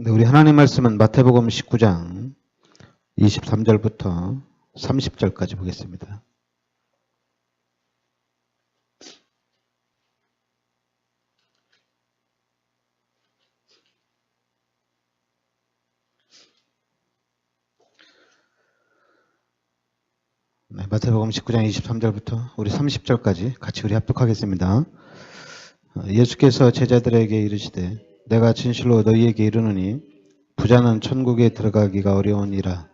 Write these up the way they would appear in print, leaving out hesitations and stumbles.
네, 우리 하나님 말씀은 마태복음 19장 23절부터 30절까지 보겠습니다. 네, 마태복음 19장 23절부터 우리 30절까지 같이 우리 합독하겠습니다. 예수께서 제자들에게 이르시되 내가 진실로 너희에게 이르노니 부자는 천국에 들어가기가 어려우니라.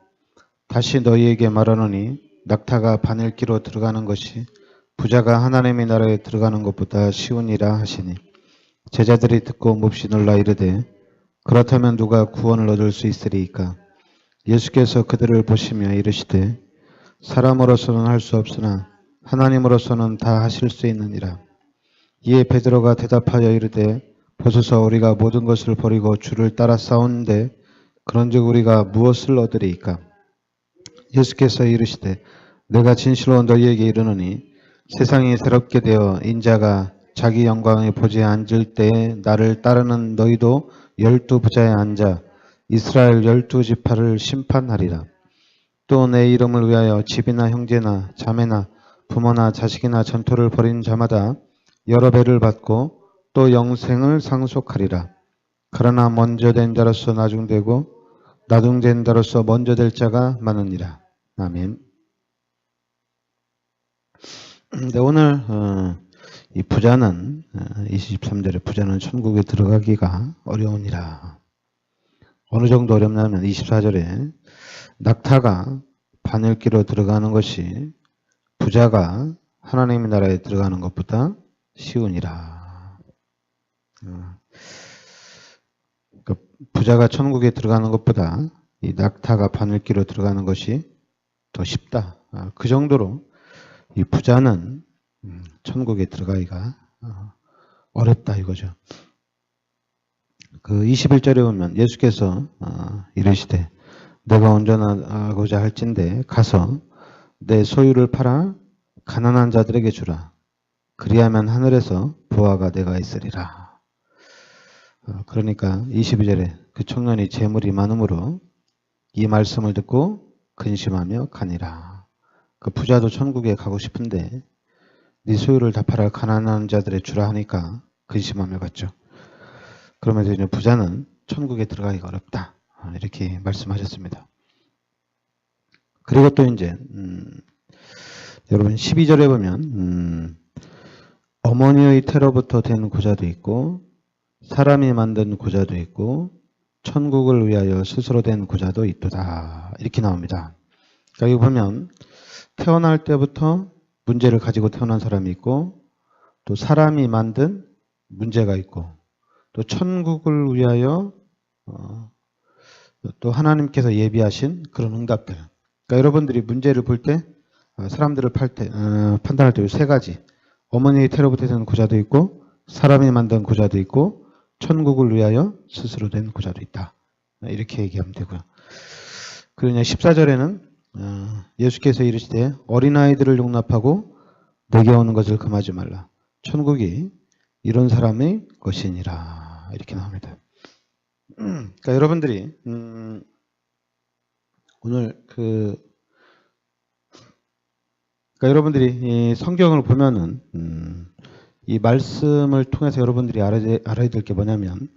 다시 너희에게 말하노니 낙타가 바늘기로 들어가는 것이 부자가 하나님의 나라에 들어가는 것보다 쉬우니라 하시니 제자들이 듣고 몹시 놀라 이르되 그렇다면 누가 구원을 얻을 수 있으리이까. 예수께서 그들을 보시며 이르시되 사람으로서는 할 수 없으나 하나님으로서는 다 하실 수 있느니라. 이에 베드로가 대답하여 이르되 보소서 우리가 모든 것을 버리고 주를 따라 싸우는데 그런즉 우리가 무엇을 얻으리이까. 예수께서 이르시되 내가 진실로 너희에게 이르노니 세상이 새롭게 되어 인자가 자기 영광의 보좌에 앉을 때에 나를 따르는 너희도 12 부자에 앉아 이스라엘 12 지파를 심판하리라. 또 내 이름을 위하여 집이나 형제나 자매나 부모나 자식이나 전토를 벌인 자마다 여러 배를 받고 또 영생을 상속하리라. 그러나 먼저 된 자로서 나중되고 나중된 자로서 먼저 될 자가 많으니라. 아멘. 네, 오늘 이 부자는 23절에 부자는 천국에 들어가기가 어려우니라. 어느 정도 어렵냐면 24절에 낙타가 바늘기로 들어가는 것이 부자가 하나님의 나라에 들어가는 것보다 쉬우니라. 그러니까 부자가 천국에 들어가는 것보다 이 낙타가 바늘기로 들어가는 것이 더 쉽다. 그 정도로 이 부자는 천국에 들어가기가 어렵다 이거죠. 그 21절에 보면 예수께서 이르시되 내가 온전하고자 할진대 가서 내 소유를 팔아 가난한 자들에게 주라. 그리하면 하늘에서 보화가 내가 있으리라. 그러니까 22절에 그 청년이 재물이 많으므로 이 말씀을 듣고 근심하며 가니라. 그 부자도 천국에 가고 싶은데 네 소유를 다 팔아 가난한 자들에 주라 하니까 근심하며 갔죠. 그러면서 이제 부자는 천국에 들어가기가 어렵다. 이렇게 말씀하셨습니다. 그리고 또 이제 여러분 12절에 보면 어머니의 태로부터 된 고자도 있고 사람이 만든 고자도 있고 천국을 위하여 스스로 된 고자도 있도다. 이렇게 나옵니다. 그러니까 여기 보면 태어날 때부터 문제를 가지고 태어난 사람이 있고 또 사람이 만든 문제가 있고 또 천국을 위하여 또 하나님께서 예비하신 그런 응답들. 그러니까 여러분들이 문제를 볼 때 사람들을 판단할 때 이 세 가지. 어머니의 태로부터 된 고자도 있고 사람이 만든 고자도 있고 천국을 위하여 스스로 된 고자도 있다. 이렇게 얘기하면 되고요. 그리고 14절에는 예수께서 이르시되 어린아이들을 용납하고 내게 오는 것을 금하지 말라. 천국이 이런 사람의 것이니라. 이렇게 나옵니다. 그러니까 여러분들이 오늘 그러니까 여러분들이 이 성경을 보면은 이 말씀을 통해서 여러분들이 알아야 될 게 뭐냐면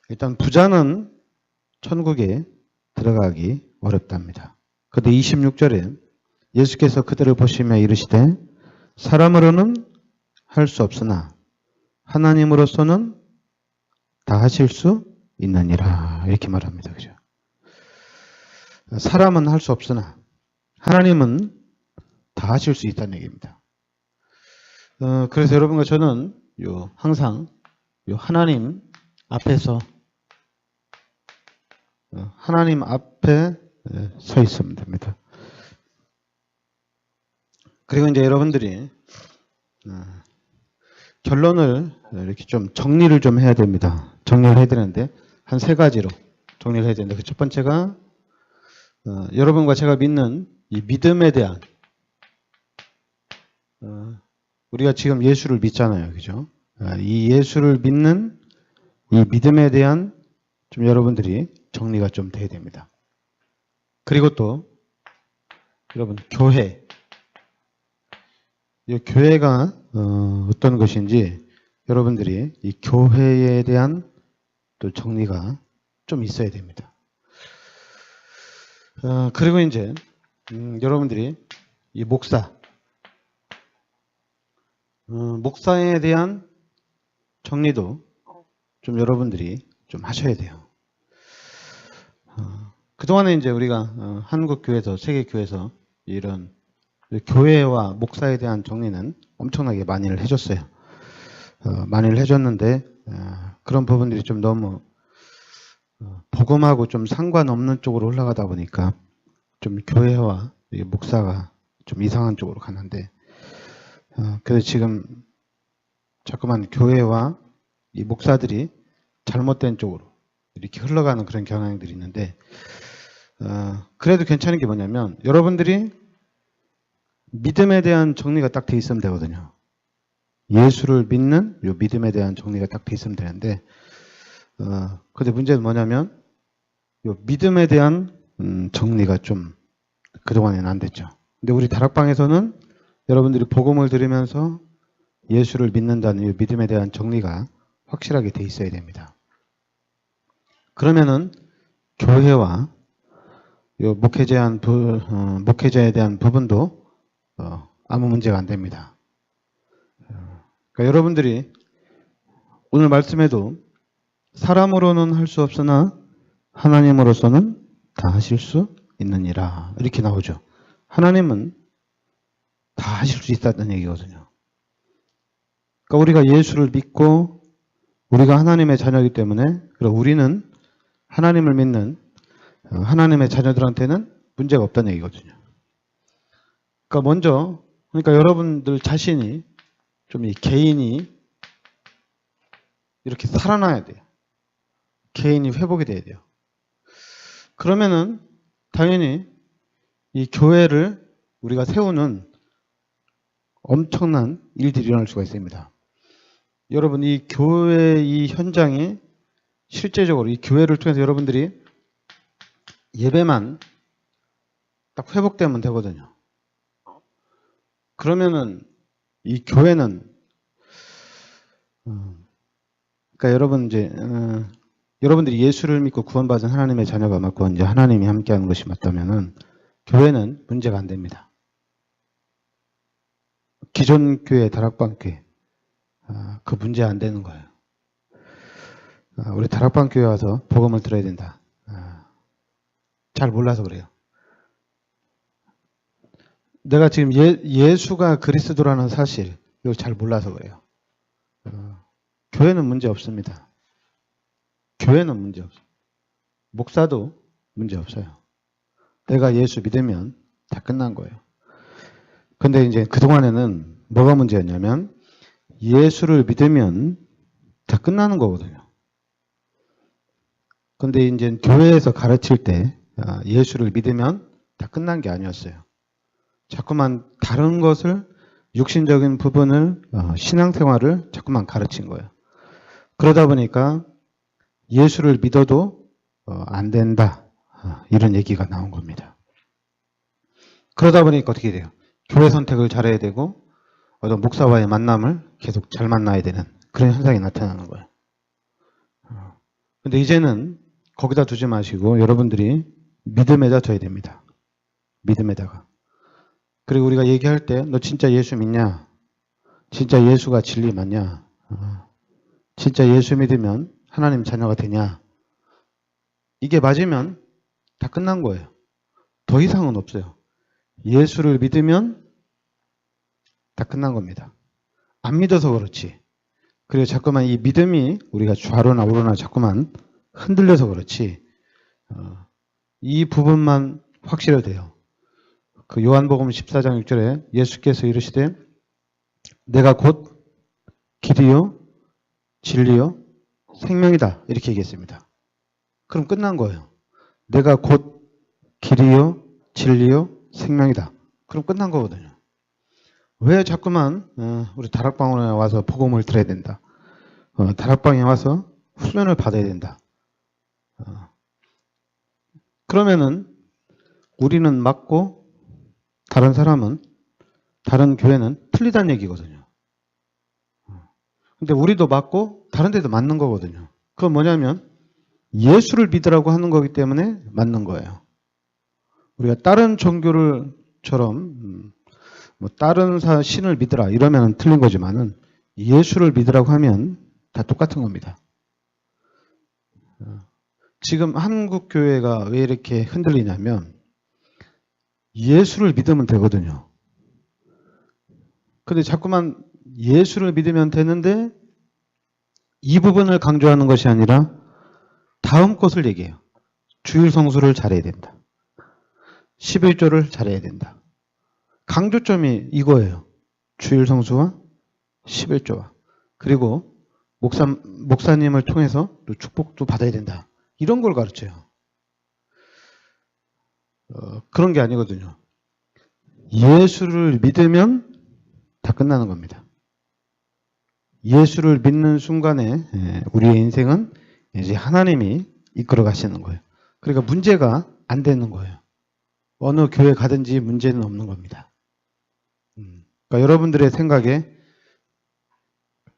일단 부자는 천국에 들어가기 어렵답니다. 그런데 26절에 예수께서 그들을 보시며 이르시되 사람으로는 할 수 없으나 하나님으로서는 다 하실 수 있느니라. 이렇게 말합니다. 그죠? 사람은 할 수 없으나 하나님은 다 하실 수 있다는 얘기입니다. 그래서 여러분과 저는 항상 하나님 앞에서 하나님 앞에 서 있으면 됩니다. 그리고 이제 여러분들이 결론을 이렇게 좀 정리를 좀 해야 됩니다. 정리를 해야 되는데 한 세 가지로 정리를 해야 되는데 그 첫 번째가 여러분과 제가 믿는 이 믿음에 대한 우리가 지금 예수를 믿잖아요. 그죠? 이 예수를 믿는 이 믿음에 대한 좀 여러분들이 정리가 좀 돼야 됩니다. 그리고 또 여러분 교회, 이 교회가 어떤 것인지 여러분들이 이 교회에 대한 또 정리가 좀 있어야 됩니다. 그리고 이제 여러분들이 이 목사에 대한 정리도 좀 여러분들이 좀 하셔야 돼요. 그동안에 이제 우리가 한국 교회에서, 세계 교회에서 이런 교회와 목사에 대한 정리는 엄청나게 많이를 해줬어요. 많이를 해줬는데 그런 부분들이 좀 너무 복음하고 좀 상관없는 쪽으로 올라가다 보니까 좀 교회와 목사가 좀 이상한 쪽으로 가는데 그래서 지금 자꾸만 교회와 이 목사들이 잘못된 쪽으로 이렇게 흘러가는 그런 경향들이 있는데 그래도 괜찮은 게 뭐냐면 여러분들이 믿음에 대한 정리가 딱 돼 있으면 되거든요. 예수를 믿는 요 믿음에 대한 정리가 딱 돼 있으면 되는데 근데 문제는 뭐냐면 요 믿음에 대한 정리가 좀 그동안에는 안 됐죠. 근데 우리 다락방에서는 여러분들이 복음을 들으면서 예수를 믿는다는 이 믿음에 대한 정리가 확실하게 돼 있어야 됩니다. 그러면은 교회와 요 목회자에 대한 부분도 아무 문제가 안 됩니다. 그러니까 여러분들이 오늘 말씀에도 사람으로는 할 수 없으나 하나님으로서는 다 하실 수 있느니라 이렇게 나오죠. 하나님은 다 하실 수 있다는 얘기거든요. 그러니까 우리가 예수를 믿고 우리가 하나님의 자녀이기 때문에 그럼 우리는 하나님을 믿는 하나님의 자녀들한테는 문제가 없다는 얘기거든요. 그러니까 먼저 여러분들 자신이 좀 이 개인이 이렇게 살아나야 돼요. 개인이 회복이 돼야 돼요. 그러면은 당연히 이 교회를 우리가 세우는 엄청난 일들이 일어날 수가 있습니다. 여러분 이 교회 이 현장이 실제적으로 이 교회를 통해서 여러분들이 예배만 딱 회복되면 되거든요. 그러면은 이 교회는 그러니까 여러분 이제 여러분들이 예수를 믿고 구원받은 하나님의 자녀가 맞고 이제 하나님이 함께하는 것이 맞다면은 교회는 문제가 안 됩니다. 기존 교회, 다락방 교회 그 문제 안 되는 거예요. 우리 다락방 교회 와서 복음을 들어야 된다. 잘 몰라서 그래요. 내가 지금 예수가 그리스도라는 사실 이걸 잘 몰라서 그래요. 교회는 문제 없습니다. 교회는 문제 없어요. 목사도 문제 없어요. 내가 예수 믿으면 다 끝난 거예요. 근데 이제 그동안에는 뭐가 문제였냐면 예수를 믿으면 다 끝나는 거거든요. 근데 이제 교회에서 가르칠 때 예수를 믿으면 다 끝난 게 아니었어요. 자꾸만 다른 것을 육신적인 부분을 신앙생활을 자꾸만 가르친 거예요. 그러다 보니까 예수를 믿어도 안 된다. 이런 얘기가 나온 겁니다. 그러다 보니까 어떻게 돼요? 교회 선택을 잘해야 되고 어떤 목사와의 만남을 계속 잘 만나야 되는 그런 현상이 나타나는 거예요. 근데 이제는 거기다 두지 마시고 여러분들이 믿음에다 둬야 됩니다. 믿음에다가. 그리고 우리가 얘기할 때 너 진짜 예수 믿냐? 진짜 예수가 진리 맞냐? 진짜 예수 믿으면 하나님 자녀가 되냐? 이게 맞으면 다 끝난 거예요. 더 이상은 없어요. 예수를 믿으면 다 끝난 겁니다. 안 믿어서 그렇지. 그리고 자꾸만 이 믿음이 우리가 좌로나 우로나 자꾸만 흔들려서 그렇지. 이 부분만 확실해도 돼요. 그 요한복음 14장 6절에 예수께서 이르시되 내가 곧 길이요 진리요 생명이다 이렇게 얘기했습니다. 그럼 끝난 거예요. 내가 곧 길이요 진리요 생명이다. 그럼 끝난 거거든요. 왜 자꾸만 우리 다락방에 와서 복음을 들어야 된다. 다락방에 와서 훈련을 받아야 된다. 그러면은 우리는 맞고 다른 사람은, 다른 교회는 틀리다는 얘기거든요. 근데 우리도 맞고 다른 데도 맞는 거거든요. 그건 뭐냐면 예수를 믿으라고 하는 거기 때문에 맞는 거예요. 우리가 다른 종교를처럼 뭐 다른 신을 믿으라 이러면 틀린 거지만은 예수를 믿으라고 하면 다 똑같은 겁니다. 지금 한국 교회가 왜 이렇게 흔들리냐면 예수를 믿으면 되거든요. 근데 자꾸만 예수를 믿으면 되는데 이 부분을 강조하는 것이 아니라 다음 것을 얘기해요. 주일 성수를 잘해야 된다. 11조를 잘해야 된다. 강조점이 이거예요. 주일 성수와 11조와. 그리고 목사님을 통해서 또 축복도 받아야 된다. 이런 걸 가르쳐요. 그런 게 아니거든요. 예수를 믿으면 다 끝나는 겁니다. 예수를 믿는 순간에 우리의 인생은 이제 하나님이 이끌어 가시는 거예요. 그러니까 문제가 안 되는 거예요. 어느 교회 가든지 문제는 없는 겁니다. 그러니까 여러분들의 생각에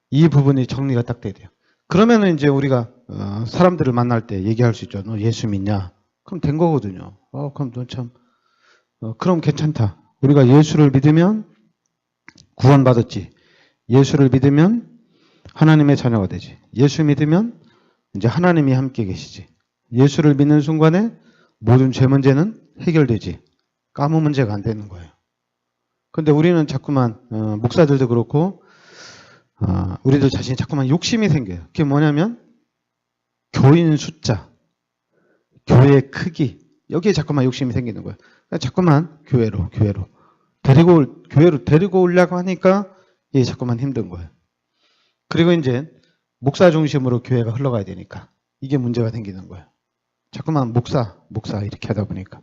이 부분이 정리가 딱 돼야 돼요. 그러면은 이제 우리가 사람들을 만날 때 얘기할 수 있죠. 너 예수 믿냐? 그럼 된 거거든요. 그럼 너 참, 그럼 괜찮다. 우리가 예수를 믿으면 구원받았지. 예수를 믿으면 하나님의 자녀가 되지. 예수 믿으면 이제 하나님이 함께 계시지. 예수를 믿는 순간에 모든 죄 문제는 해결되지. 까무 문제가 안 되는 거예요. 근데 우리는 자꾸만 목사들도 그렇고 우리들 자신이 자꾸만 욕심이 생겨요. 그게 뭐냐면 교인 숫자, 교회 크기 여기에 자꾸만 욕심이 생기는 거예요. 그러니까 자꾸만 교회로 교회로 데리고 오려고 하니까 이게 자꾸만 힘든 거예요. 그리고 이제 목사 중심으로 교회가 흘러가야 되니까 이게 문제가 생기는 거예요. 자꾸만 목사 이렇게 하다 보니까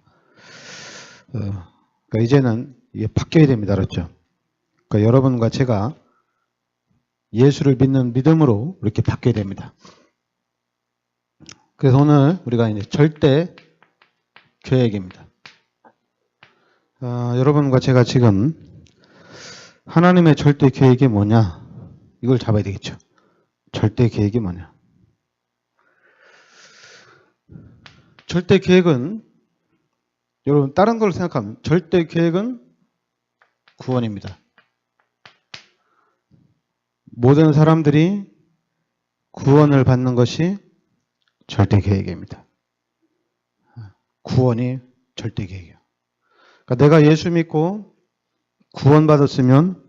그러니까 이제는 이게 바뀌어야 됩니다. 그렇죠? 그러니까 여러분과 제가 예수를 믿는 믿음으로 이렇게 바뀌어야 됩니다. 그래서 오늘 우리가 이제 절대 계획입니다. 여러분과 제가 지금 하나님의 절대 계획이 뭐냐 이걸 잡아야 되겠죠. 절대 계획이 뭐냐. 절대 계획은 여러분 다른 걸 생각하면 절대 계획은 구원입니다. 모든 사람들이 구원을 받는 것이 절대 계획입니다. 구원이 절대 계획이에요. 그러니까 내가 예수 믿고 구원받았으면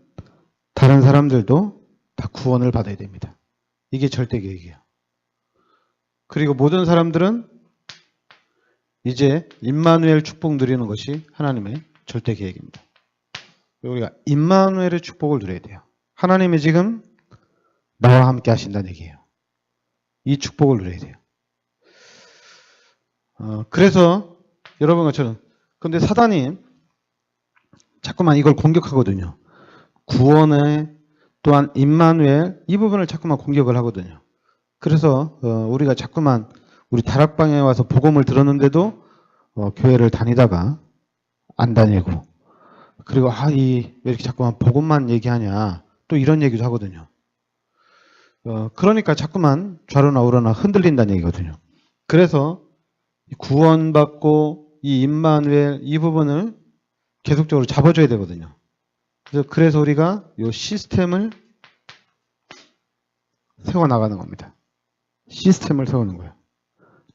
다른 사람들도 다 구원을 받아야 됩니다. 이게 절대 계획이에요. 그리고 모든 사람들은 이제 임마누엘 축복 누리는 것이 하나님의 절대 계획입니다. 우리가 임마누엘의 축복을 누려야 돼요. 하나님이 지금 나와 함께 하신다는 얘기예요. 이 축복을 누려야 돼요. 그래서 여러분과 저는 근데 사단이 자꾸만 이걸 공격하거든요. 구원에 또한 임마누엘 이 부분을 자꾸만 공격을 하거든요. 그래서 우리가 자꾸만 우리 다락방에 와서 복음을 들었는데도 교회를 다니다가 안 다니고 그리고 왜 이렇게 자꾸만 복음만 얘기하냐 또 이런 얘기도 하거든요. 그러니까 자꾸만 좌로나 우로나 흔들린다는 얘기거든요. 그래서 구원받고 이 임마누엘 이 부분을 계속적으로 잡아줘야 되거든요. 그래서 우리가 이 시스템을 세워나가는 겁니다. 시스템을 세우는 거예요.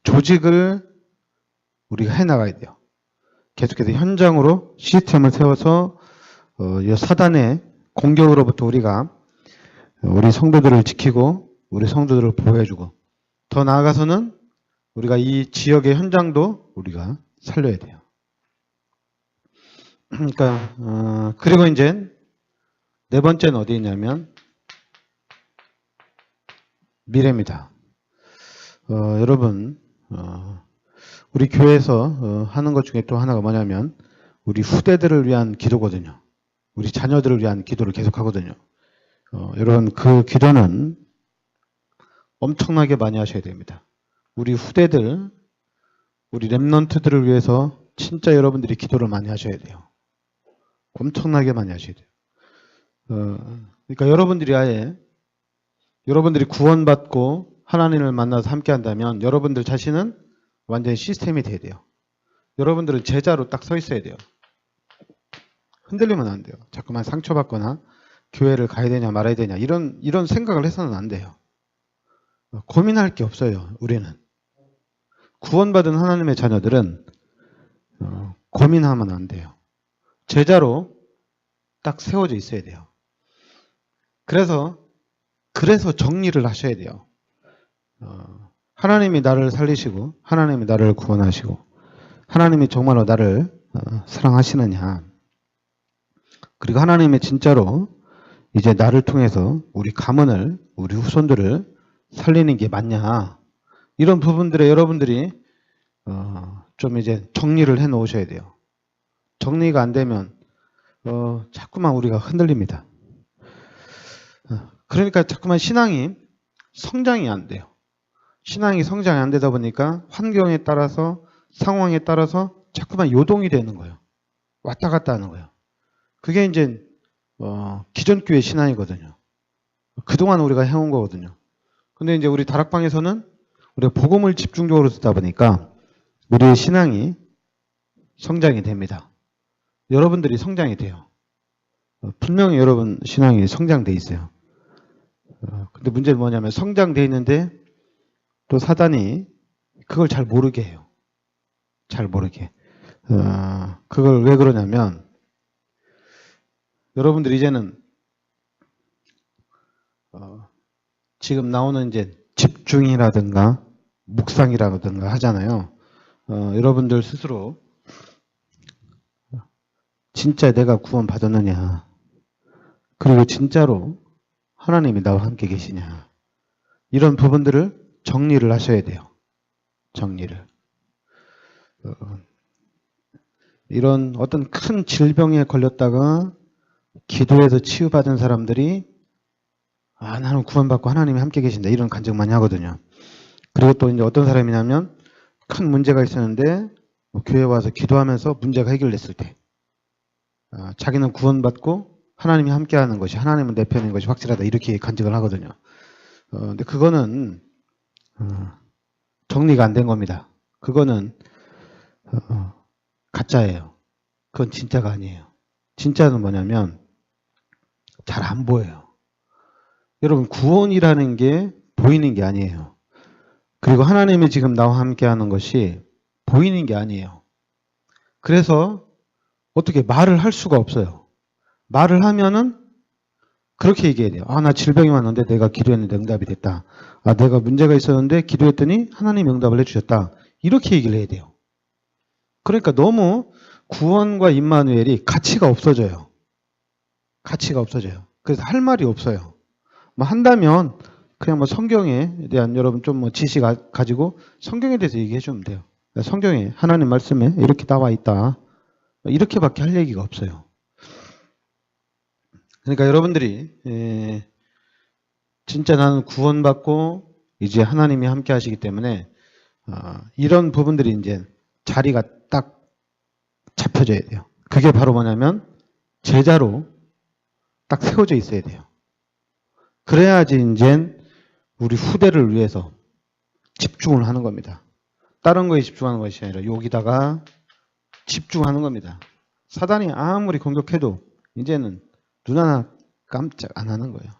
조직을 우리가 해나가야 돼요. 계속해서 현장으로 시스템을 세워서 이 사단의 공격으로부터 우리가 우리 성도들을 지키고 우리 성도들을 보호해주고 더 나아가서는 우리가 이 지역의 현장도 우리가 살려야 돼요. 그러니까 그리고 이제 네 번째는 어디 있냐면 미래입니다. 여러분 우리 교회에서 하는 것 중에 또 하나가 뭐냐면 우리 후대들을 위한 기도거든요. 우리 자녀들을 위한 기도를 계속하거든요. 여러분 그 기도는 엄청나게 많이 하셔야 됩니다. 우리 후대들, 우리 렘넌트들을 위해서 진짜 여러분들이 기도를 많이 하셔야 돼요. 엄청나게 많이 하셔야 돼요. 그러니까 여러분들이 여러분들이 구원받고 하나님을 만나서 함께 한다면 여러분들 자신은 완전히 시스템이 돼야 돼요. 여러분들은 제자로 딱 서 있어야 돼요. 흔들리면 안 돼요. 자꾸만 상처받거나 교회를 가야 되냐 말아야 되냐 이런 생각을 해서는 안 돼요. 고민할 게 없어요. 우리는. 구원받은 하나님의 자녀들은 고민하면 안 돼요. 제자로 딱 세워져 있어야 돼요. 그래서 정리를 하셔야 돼요. 하나님이 나를 살리시고 하나님이 나를 구원하시고 하나님이 정말로 나를 사랑하시느냐, 그리고 하나님이 진짜로 이제 나를 통해서 우리 가문을, 우리 후손들을 살리는 게 맞냐, 이런 부분들에 여러분들이 좀 이제 정리를 해 놓으셔야 돼요. 정리가 안 되면 자꾸만 우리가 흔들립니다. 그러니까 자꾸만 신앙이 성장이 안 돼요. 신앙이 성장이 안 되다 보니까 환경에 따라서, 상황에 따라서 자꾸만 요동이 되는 거예요. 왔다 갔다 하는 거예요. 그게 이제 기존 교회 신앙이거든요. 그동안 우리가 해온 거거든요. 근데 이제 우리 다락방에서는 우리가 복음을 집중적으로 듣다 보니까 우리의 신앙이 성장이 됩니다. 여러분들이 성장이 돼요. 분명히 여러분 신앙이 성장돼 있어요. 근데 문제는 뭐냐면 성장돼 있는데 또 사단이 그걸 잘 모르게 해요. 잘 모르게. 그걸 왜 그러냐면 여러분들 이제는 지금 나오는 이제 집중이라든가 묵상이라든가 하잖아요. 여러분들 스스로 진짜 내가 구원 받았느냐, 그리고 진짜로 하나님이 나와 함께 계시냐, 이런 부분들을 정리를 하셔야 돼요. 정리를. 이런 어떤 큰 질병에 걸렸다가 기도해서 치유받은 사람들이 나는 구원받고 하나님이 함께 계신다, 이런 간증 많이 하거든요. 그리고 또 이제 어떤 사람이냐면 큰 문제가 있었는데 교회 와서 기도하면서 문제가 해결됐을 때 자기는 구원받고 하나님이 함께하는 것이, 하나님은 내 편인 것이 확실하다, 이렇게 간증을 하거든요. 근데 그거는 정리가 안 된 겁니다. 그거는 가짜예요. 그건 진짜가 아니에요. 진짜는 뭐냐면 잘 안 보여요. 여러분, 구원이라는 게 보이는 게 아니에요. 그리고 하나님이 지금 나와 함께하는 것이 보이는 게 아니에요. 그래서 어떻게 말을 할 수가 없어요. 말을 하면은 그렇게 얘기해야 돼요. 나 질병이 왔는데 내가 기도했는데 응답이 됐다. 내가 문제가 있었는데 기도했더니 하나님이 응답을 해주셨다. 이렇게 얘기를 해야 돼요. 그러니까 너무 구원과 임마누엘이 가치가 없어져요. 가치가 없어져요. 그래서 할 말이 없어요. 뭐 한다면 그냥 뭐 성경에 대한 여러분 좀 뭐 지식 가지고 성경에 대해서 얘기해 주면 돼요. 성경에 하나님 말씀에 이렇게 나와 있다, 이렇게밖에 할 얘기가 없어요. 그러니까 여러분들이 진짜 나는 구원받고 이제 하나님이 함께 하시기 때문에 이런 부분들이 이제 자리가 딱 잡혀져야 돼요. 그게 바로 뭐냐면 제자로 딱 세워져 있어야 돼요. 그래야지 이제 우리 후대를 위해서 집중을 하는 겁니다. 다른 거에 집중하는 것이 아니라 여기다가 집중하는 겁니다. 사단이 아무리 공격해도 이제는 눈 하나 깜짝 안 하는 거예요.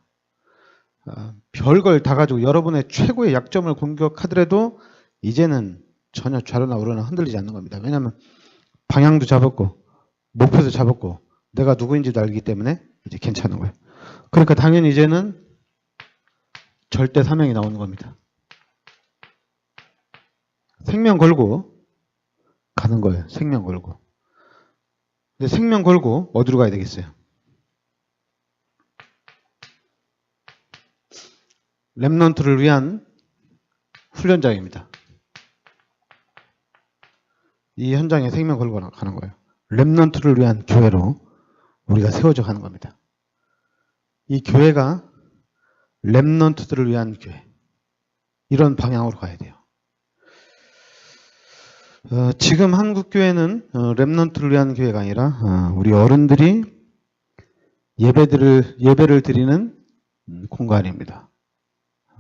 별걸 다 가지고 여러분의 최고의 약점을 공격하더라도 이제는 전혀 좌로나 우로나 흔들리지 않는 겁니다. 왜냐하면 방향도 잡았고 목표도 잡았고 내가 누구인지도 알기 때문에 이제 괜찮은 거예요. 그러니까 당연히 이제는 절대 사명이 나오는 겁니다. 생명 걸고 가는 거예요. 생명 걸고. 근데 생명 걸고 어디로 가야 되겠어요? 렘넌트를 위한 훈련장입니다. 이 현장에 생명 걸고 가는 거예요. 렘넌트를 위한 교회로 우리가 세워져 가는 겁니다. 이 교회가 렘넌트들을 위한 교회, 이런 방향으로 가야 돼요. 지금 한국 교회는 렘넌트를 위한 교회가 아니라 우리 어른들이 예배를 드리는 공간입니다.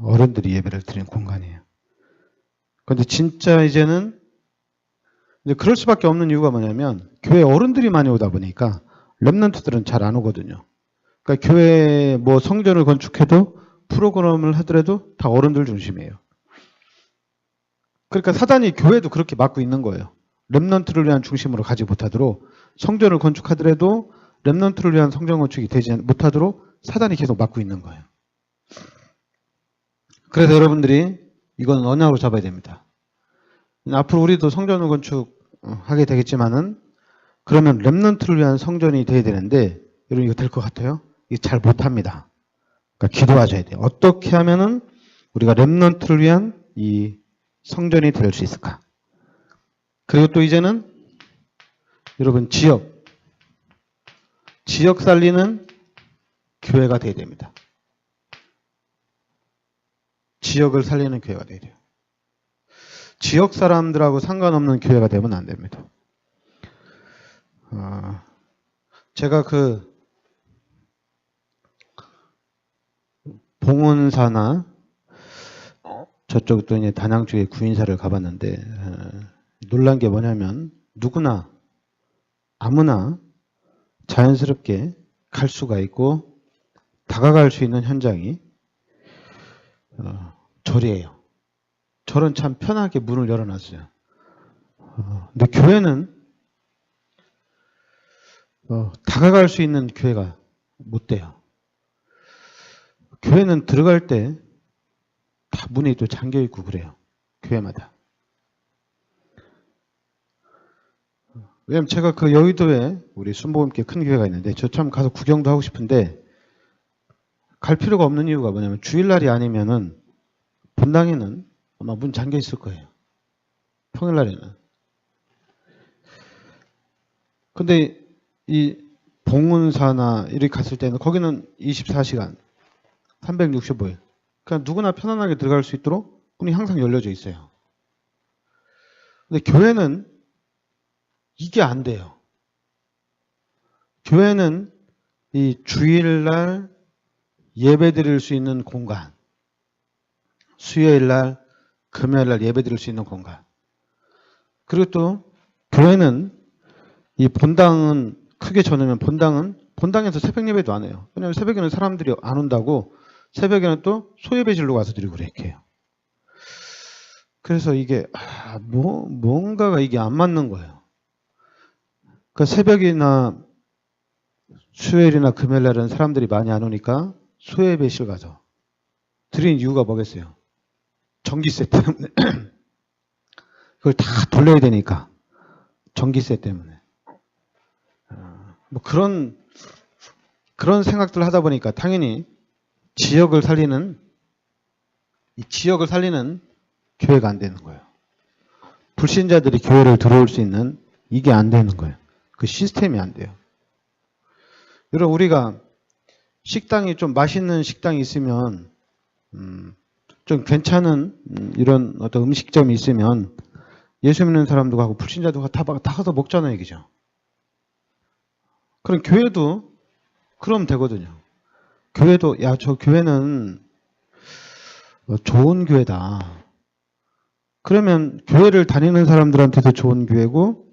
어른들이 예배를 드리는 공간이에요. 그런데 진짜 이제는 이제 그럴 수밖에 없는 이유가 뭐냐면 교회 어른들이 많이 오다 보니까 렘넌트들은 잘 안 오거든요. 그러니까 교회 뭐 성전을 건축해도 프로그램을 하더라도 다 어른들 중심이에요. 그러니까 사단이 교회도 그렇게 막고 있는 거예요. 렘넌트를 위한 중심으로 가지 못하도록 성전을 건축하더라도 렘넌트를 위한 성전 건축이 되지 못하도록 사단이 계속 막고 있는 거예요. 그래서 여러분들이 이건 언약으로 잡아야 됩니다. 앞으로 우리도 성전을 건축하게 되겠지만은 그러면 렘넌트를 위한 성전이 돼야 되는데 여러분 이거 될 것 같아요? 이거 잘 못합니다. 그러니까 기도하셔야 돼요. 어떻게 하면은 우리가 렘넌트를 위한 이 성전이 될 수 있을까? 그리고 또 이제는 여러분 지역 살리는 교회가 돼야 됩니다. 지역을 살리는 교회가 돼야 돼요. 지역 사람들하고 상관없는 교회가 되면 안 됩니다. 제가 그 봉은사나 저쪽 또 이제 단양 쪽에 구인사를 가봤는데 놀란 게 뭐냐면 누구나 아무나 자연스럽게 갈 수가 있고 다가갈 수 있는 현장이 절이에요. 절은 참 편하게 문을 열어놨어요. 근데 교회는 다가갈 수 있는 교회가 못 돼요. 교회는 들어갈 때 다 문이 또 잠겨 있고 그래요. 교회마다. 왜냐면 제가 그 여의도에 우리 순복음교회 큰 교회가 있는데 저 참 가서 구경도 하고 싶은데 갈 필요가 없는 이유가 뭐냐면 주일날이 아니면은 본당에는 아마 문 잠겨 있을 거예요. 평일날에는. 근데 이 봉은사나 이렇게 갔을 때는 거기는 24시간 365일 그러니까 누구나 편안하게 들어갈 수 있도록 문이 항상 열려져 있어요. 근데 교회는 이게 안 돼요. 교회는 이 주일날 예배 드릴 수 있는 공간, 수요일날, 금요일날 예배 드릴 수 있는 공간. 그리고 또 교회는 이 본당은 크게 전하면 본당에서 새벽 예배도 안 해요. 왜냐하면 새벽에는 사람들이 안 온다고 새벽에는 또 소예배실로 가서 드리고 그렇게 해요. 그래서 이게 뭔가가 이게 안 맞는 거예요. 그러니까 새벽이나 수요일이나 금요일날은 사람들이 많이 안 오니까 소예배실 가서 드리는 이유가 뭐겠어요? 전기세 때문에 그걸 다 돌려야 되니까 전기세 때문에 뭐 그런 생각들을 하다 보니까 당연히 지역을 살리는 교회가 안 되는 거예요. 불신자들이 교회를 들어올 수 있는 이게 안 되는 거예요. 그 시스템이 안 돼요. 여러분 우리가 식당이 좀 맛있는 식당이 있으면 좀 괜찮은 이런 어떤 음식점이 있으면 예수 믿는 사람도 가고 불신자도 다 가서 먹잖아요, 얘기죠. 그럼 교회도 그러면 되거든요. 교회도 저 교회는 좋은 교회다. 그러면 교회를 다니는 사람들한테도 좋은 교회고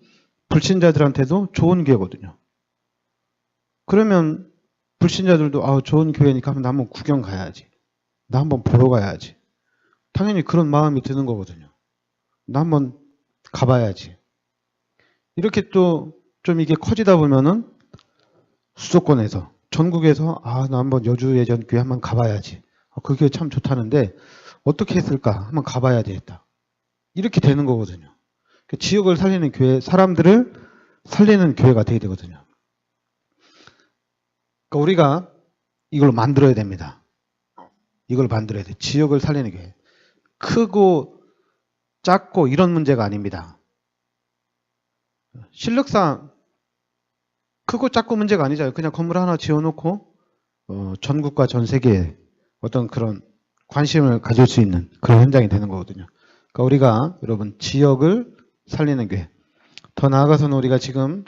불신자들한테도 좋은 교회거든요. 그러면 불신자들도 좋은 교회니까 나 한번 구경 가야지. 나 한번 보러 가야지. 당연히 그런 마음이 드는 거거든요. 나 한번 가봐야지. 이렇게 또 좀 이게 커지다 보면은 수도권에서 전국에서 나 한번 여주 예전교회 한번 가봐야지. 그 교회 참 좋다는데 어떻게 했을까? 한번 가봐야 되겠다. 이렇게 되는 거거든요. 지역을 살리는 교회, 사람들을 살리는 교회가 돼야 되거든요. 그러니까 우리가 이걸 만들어야 됩니다. 이걸 만들어야 돼. 지역을 살리는 교회. 크고 작고 이런 문제가 아닙니다. 실력상 크고 작고 문제가 아니잖아요. 그냥 건물 하나 지어놓고 전국과 전 세계에 어떤 그런 관심을 가질 수 있는 그런 현장이 되는 거거든요. 그러니까 우리가 여러분 지역을 살리는 교회. 더 나아가서는 우리가 지금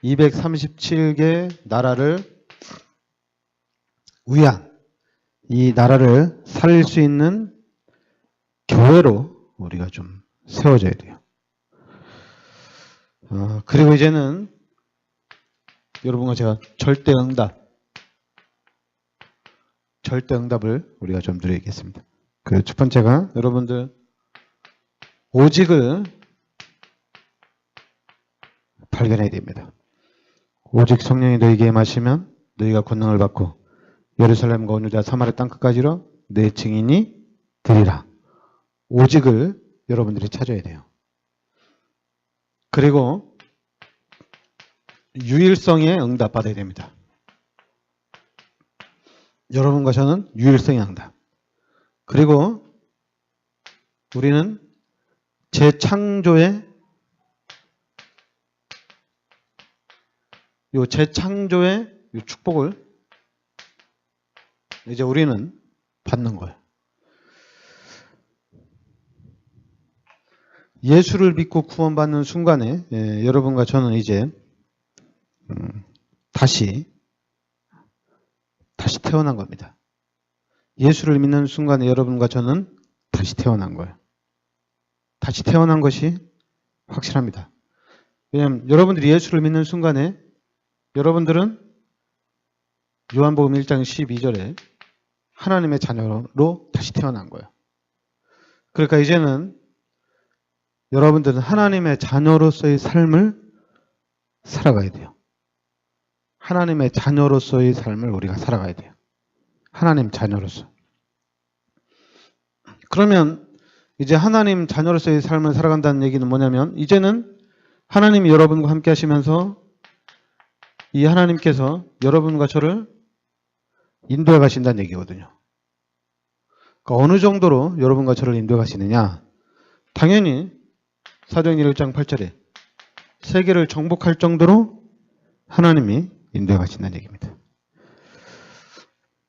237개 나라를 위한 이 나라를 살릴 수 있는 교회로 우리가 좀 세워져야 돼요. 그리고 이제는 여러분과 제가 절대응답을 우리가 좀 누려야겠습니다. 그 첫 번째가 여러분들 오직을 발견해야 됩니다. 오직 성령이 너희에게 임하시면 너희가 권능을 받고 예루살렘과 온 유다 사마리아 땅끝까지로 내 증인이 되리라. 오직을 여러분들이 찾아야 돼요. 그리고 유일성에 응답받아야 됩니다. 여러분과 저는 유일성의 응답. 그리고 우리는 재창조의 축복을 이제 우리는 받는 거예요. 예수를 믿고 구원받는 순간에 여러분과 저는 이제 다시 태어난 겁니다. 예수를 믿는 순간에 여러분과 저는 다시 태어난 거예요. 다시 태어난 것이 확실합니다. 왜냐하면 여러분들이 예수를 믿는 순간에 여러분들은 요한복음 1장 12절에 하나님의 자녀로 다시 태어난 거예요. 그러니까 이제는 여러분들은 하나님의 자녀로서의 삶을 살아가야 돼요. 하나님의 자녀로서의 삶을 우리가 살아가야 돼요. 하나님 자녀로서. 그러면 이제 하나님 자녀로서의 삶을 살아간다는 얘기는 뭐냐면 이제는 하나님이 여러분과 함께 하시면서 이 하나님께서 여러분과 저를 인도해 가신다는 얘기거든요. 그러니까 어느 정도로 여러분과 저를 인도해 가시느냐? 당연히 사도행전 1장 8절에 세계를 정복할 정도로 하나님이 인도해 가신다는 얘기입니다.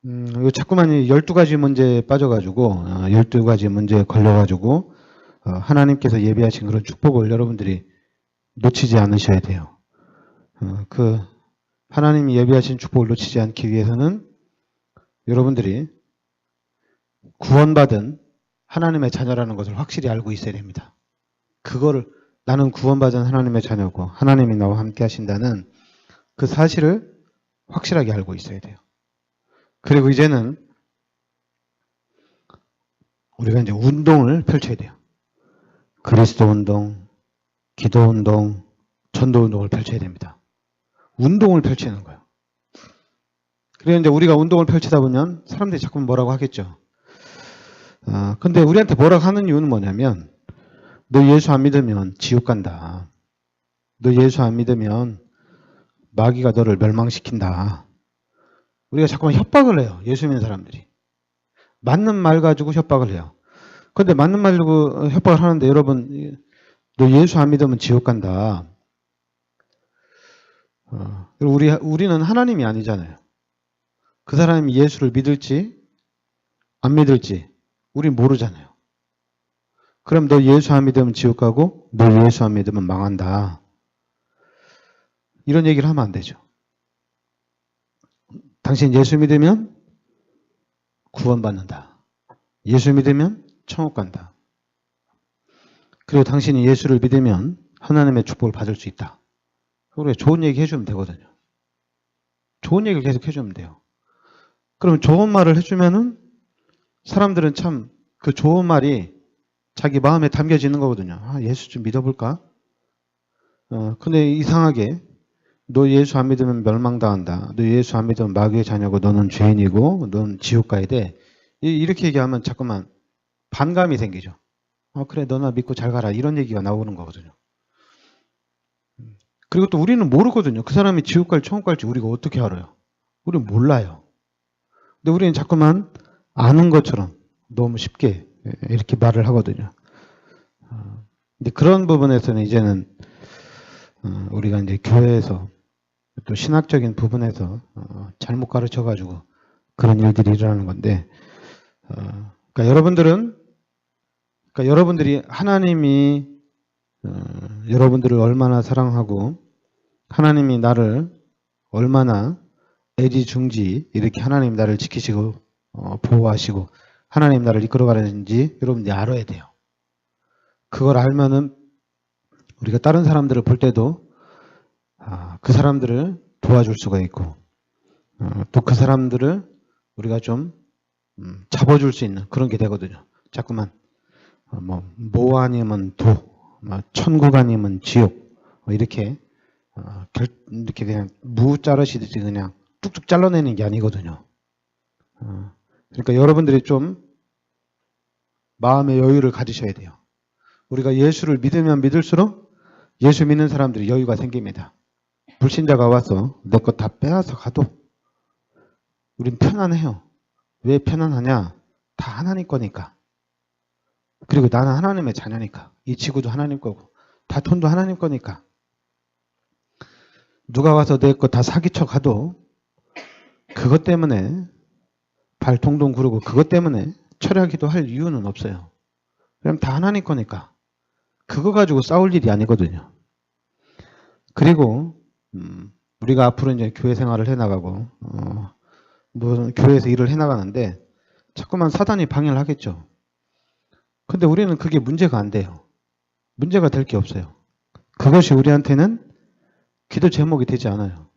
이거 자꾸만 12가지 문제에 빠져가지고 12가지 문제에 걸려가지고 하나님께서 예비하신 그런 축복을 여러분들이 놓치지 않으셔야 돼요. 그 하나님이 예비하신 축복을 놓치지 않기 위해서는 여러분들이 구원받은 하나님의 자녀라는 것을 확실히 알고 있어야 됩니다. 그거를 나는 구원받은 하나님의 자녀고 하나님이 나와 함께 하신다는 그 사실을 확실하게 알고 있어야 돼요. 그리고 이제는 우리가 이제 운동을 펼쳐야 돼요. 그리스도 운동, 기도 운동, 전도 운동을 펼쳐야 됩니다. 운동을 펼치는 거예요. 그래서 이제 우리가 운동을 펼치다 보면 사람들이 자꾸 뭐라고 하겠죠. 근데 우리한테 뭐라고 하는 이유는 뭐냐면 너 예수 안 믿으면 지옥 간다. 너 예수 안 믿으면 마귀가 너를 멸망시킨다. 우리가 자꾸만 협박을 해요. 예수 믿는 사람들이. 맞는 말 가지고 협박을 해요. 그런데 맞는 말 가지고 협박을 하는데 여러분 너 예수 안 믿으면 지옥 간다. 우리는 하나님이 아니잖아요. 그 사람이 예수를 믿을지 안 믿을지 우린 모르잖아요. 그럼 너 예수 안 믿으면 지옥 가고 너 예수 안 믿으면 망한다. 이런 얘기를 하면 안 되죠. 당신 예수 믿으면 구원받는다. 예수 믿으면 천국 간다. 그리고 당신이 예수를 믿으면 하나님의 축복을 받을 수 있다. 우리가 좋은 얘기 해주면 되거든요. 좋은 얘기를 계속 해주면 돼요. 그럼 좋은 말을 해주면은 사람들은 참 그 좋은 말이 자기 마음에 담겨지는 거거든요. 예수 좀 믿어볼까? 근데 이상하게 너 예수 안 믿으면 멸망당한다. 너 예수 안 믿으면 마귀의 자녀고 너는 죄인이고 너는 지옥 가야 돼. 이렇게 얘기하면 자꾸만 반감이 생기죠. 그래 너나 믿고 잘 가라. 이런 얘기가 나오는 거거든요. 그리고 또 우리는 모르거든요. 그 사람이 지옥 갈지 천국 갈지 우리가 어떻게 알아요? 우리는 몰라요. 근데 우리는 자꾸만 아는 것처럼 너무 쉽게 이렇게 말을 하거든요. 근데 그런 부분에서는 이제는 우리가 이제 교회에서 또 신학적인 부분에서 잘못 가르쳐가지고 그런 일들이 일어나는 건데, 그러니까 여러분들이 하나님이 여러분들을 얼마나 사랑하고 하나님이 나를 얼마나 애지중지 이렇게 하나님 나를 지키시고 보호하시고 하나님 나를 이끌어가는지 여러분들이 알아야 돼요. 그걸 알면은 우리가 다른 사람들을 볼 때도 그 사람들을 도와줄 수가 있고 또 그 사람들을 우리가 좀 잡아줄 수 있는 그런 게 되거든요. 자꾸만 뭐 아니면 천국 아니면 지옥 이렇게 이렇게 그냥 무 자르시듯이 그냥 뚝뚝 잘라내는 게 아니거든요. 그러니까 여러분들이 좀 마음의 여유를 가지셔야 돼요. 우리가 예수를 믿으면 믿을수록 예수 믿는 사람들이 여유가 생깁니다. 불신자가 와서 내 것 다 빼앗아 가도 우린 편안해요. 왜 편안하냐? 다 하나님 거니까. 그리고 나는 하나님의 자녀니까. 이 지구도 하나님 거고 다 돈도 하나님 거니까. 누가 와서 내 거 다 사기쳐 가도 그것 때문에 발 동동 구르고 그것 때문에 철회하기도 할 이유는 없어요. 그럼 다 하나님 거니까. 그거 가지고 싸울 일이 아니거든요. 그리고 우리가 앞으로 이제 교회 생활을 해나가고 교회에서 일을 해나가는데 자꾸만 사단이 방해를 하겠죠. 근데 우리는 그게 문제가 안 돼요. 문제가 될 게 없어요. 그것이 우리한테는 기도 제목이 되지 않아요.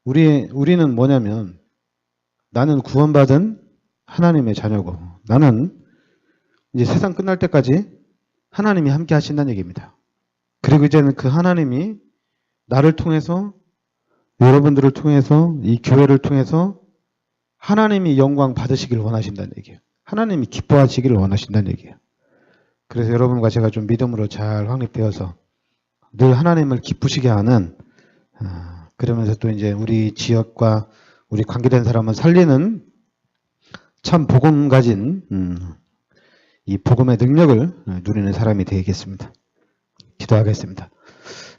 우리는 뭐냐면 나는 구원받은 하나님의 자녀고 나는 이제 세상 끝날 때까지 하나님이 함께 하신다는 얘기입니다. 그리고 이제는 그 하나님이 나를 통해서 여러분들을 통해서 이 교회를 통해서 하나님이 영광 받으시기를 원하신다는 얘기예요. 하나님이 기뻐하시기를 원하신다는 얘기예요. 그래서 여러분과 제가 좀 믿음으로 잘 확립되어서 늘 하나님을 기쁘시게 하는 그러면서 또 이제 우리 지역과 우리 관계된 사람을 살리는 참 복음 가진 이 복음의 능력을 누리는 사람이 되겠습니다. 기도하겠습니다.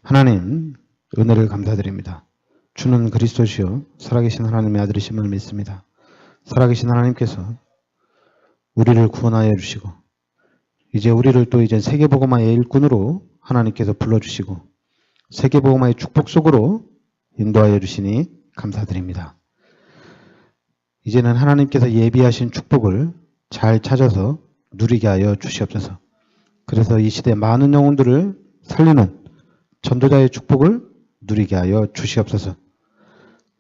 하나님 은혜를 감사드립니다. 주는 그리스도시요 살아계신 하나님의 아들이심을 믿습니다. 살아계신 하나님께서 우리를 구원하여 주시고 이제 우리를 또 이제 세계복음화의 일꾼으로 하나님께서 불러주시고 세계복음화의 축복 속으로 인도하여 주시니 감사드립니다. 이제는 하나님께서 예비하신 축복을 잘 찾아서 누리게 하여 주시옵소서. 그래서 이 시대 많은 영혼들을 살리는 전도자의 축복을 누리게 하여 주시옵소서.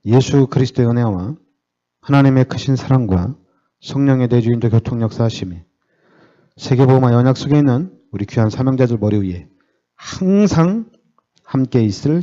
예수 그리스도의 은혜와 하나님의 크신 사랑과 성령의 내주인도 교통 역사하심이 세계복음화 연약 속에 있는 우리 귀한 사명자들 머리 위에 항상 함께 있을